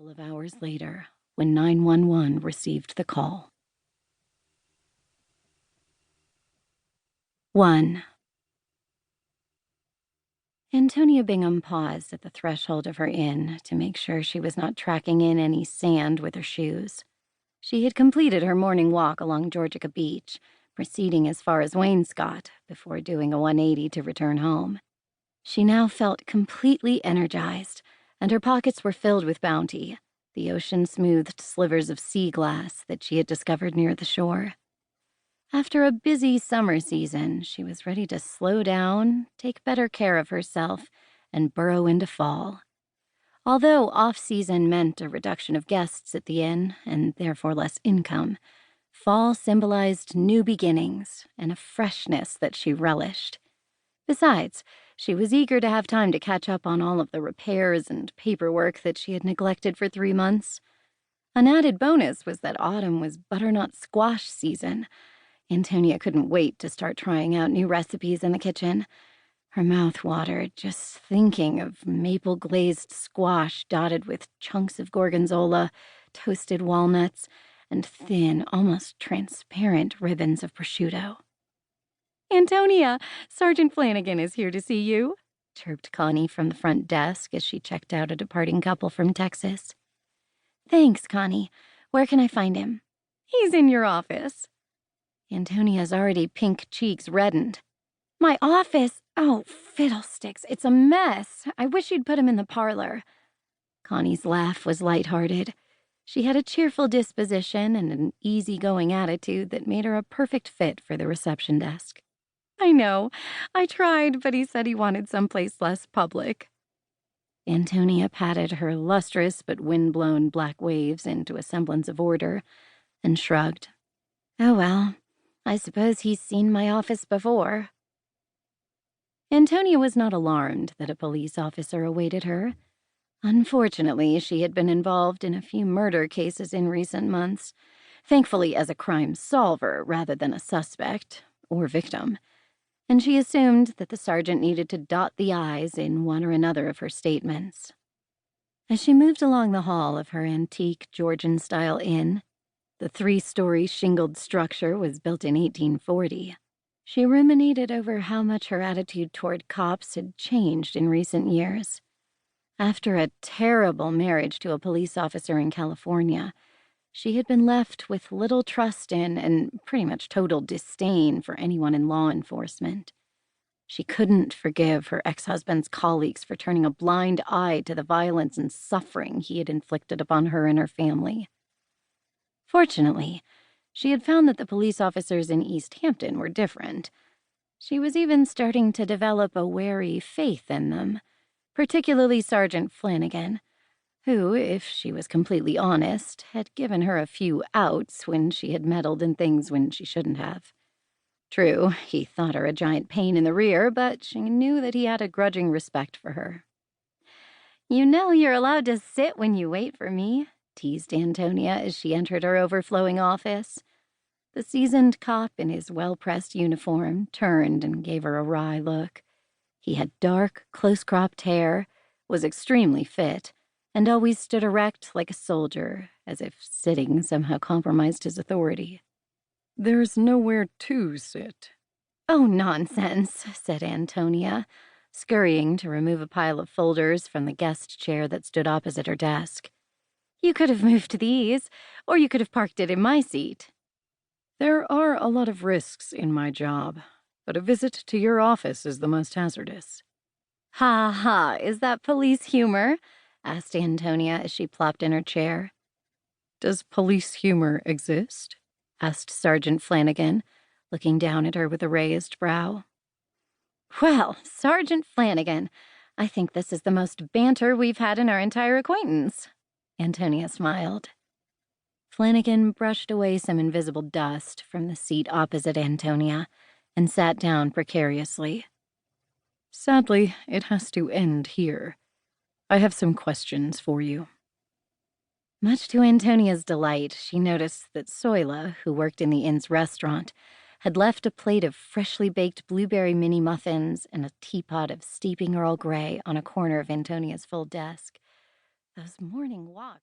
couple of hours later when 911 received the call. 1. Antonia Bingham paused at the threshold of her inn to make sure she was not tracking in any sand with her shoes. She had completed her morning walk along Georgia Beach, proceeding as far as Wainscott before doing a 180 to return home. She now felt completely energized, and her pockets were filled with bounty, the ocean-smoothed slivers of sea glass that she had discovered near the shore. After a busy summer season, she was ready to slow down, take better care of herself, and burrow into fall. Although off-season meant a reduction of guests at the inn, and therefore less income, fall symbolized new beginnings and a freshness that she relished. Besides, she was eager to have time to catch up on all of the repairs and paperwork that she had neglected for 3 months. An added bonus was that autumn was butternut squash season. Antonia couldn't wait to start trying out new recipes in the kitchen. Her mouth watered just thinking of maple-glazed squash dotted with chunks of gorgonzola, toasted walnuts, and thin, almost transparent ribbons of prosciutto. "Antonia, Sergeant Flanagan is here to see you," chirped Connie from the front desk as she checked out a departing couple from Texas. "Thanks, Connie. Where can I find him?" "He's in your office." Antonia's already pink cheeks reddened. "My office? Oh, fiddlesticks, it's a mess. I wish you'd put him in the parlor." Connie's laugh was lighthearted. She had a cheerful disposition and an easygoing attitude that made her a perfect fit for the reception desk. "I know. I tried, but he said he wanted someplace less public." Antonia patted her lustrous but wind-blown black waves into a semblance of order and shrugged. "Oh well, I suppose he's seen my office before." Antonia was not alarmed that a police officer awaited her. Unfortunately, she had been involved in a few murder cases in recent months, thankfully as a crime solver rather than a suspect or victim, and she assumed that the sergeant needed to dot the I's in one or another of her statements. As she moved along the hall of her antique Georgian-style inn, the 3-story shingled structure was built in 1840. She ruminated over how much her attitude toward cops had changed in recent years. After a terrible marriage to a police officer in California, she had been left with little trust in and pretty much total disdain for anyone in law enforcement. She couldn't forgive her ex-husband's colleagues for turning a blind eye to the violence and suffering he had inflicted upon her and her family. Fortunately, she had found that the police officers in East Hampton were different. She was even starting to develop a wary faith in them, particularly Sergeant Flanagan, who, if she was completely honest, had given her a few outs when she had meddled in things when she shouldn't have. True, he thought her a giant pain in the rear, but she knew that he had a grudging respect for her. "You know you're allowed to sit when you wait for me," teased Antonia as she entered her overflowing office. The seasoned cop in his well-pressed uniform turned and gave her a wry look. He had dark, close-cropped hair, was extremely fit, and always stood erect like a soldier, as if sitting somehow compromised his authority. "There's nowhere to sit." "Oh, nonsense," said Antonia, scurrying to remove a pile of folders from the guest chair that stood opposite her desk. "You could have moved these, or you could have parked it in my seat." "There are a lot of risks in my job, but a visit to your office is the most hazardous." "Ha ha, is that police humor?" asked Antonia as she plopped in her chair. "Does police humor exist?" asked Sergeant Flanagan, looking down at her with a raised brow. "Well, Sergeant Flanagan, I think this is the most banter we've had in our entire acquaintance." Antonia smiled. Flanagan brushed away some invisible dust from the seat opposite Antonia and sat down precariously. "Sadly, it has to end here. I have some questions for you." Much to Antonia's delight, she noticed that Soila, who worked in the inn's restaurant, had left a plate of freshly baked blueberry mini muffins and a teapot of steeping Earl Grey on a corner of Antonia's full desk. Those morning walks...